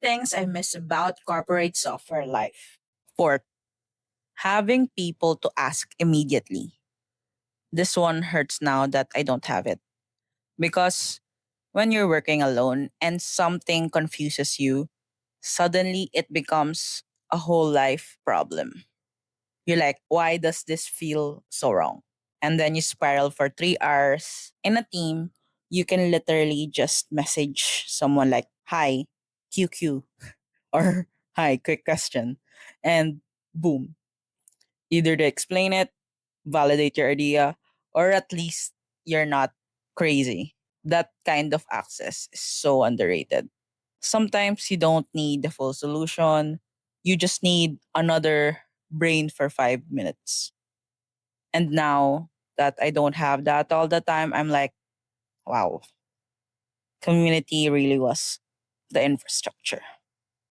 things I miss about corporate software life. Fourth, having people to ask immediately. This one hurts now that I don't have it. Because when you're working alone and something confuses you, suddenly it becomes a whole life problem. You're like, why does this feel so wrong? And then you spiral for 3 hours. In a team, you can literally just message someone like, hi, QQ, or hi, quick question. And boom, either they explain it, validate your idea, or at least you're not crazy. That kind of access is so underrated. Sometimes you don't need the full solution, you just need another brain for 5 minutes. And now that I don't have that all the time, I'm like, wow, community really was the infrastructure.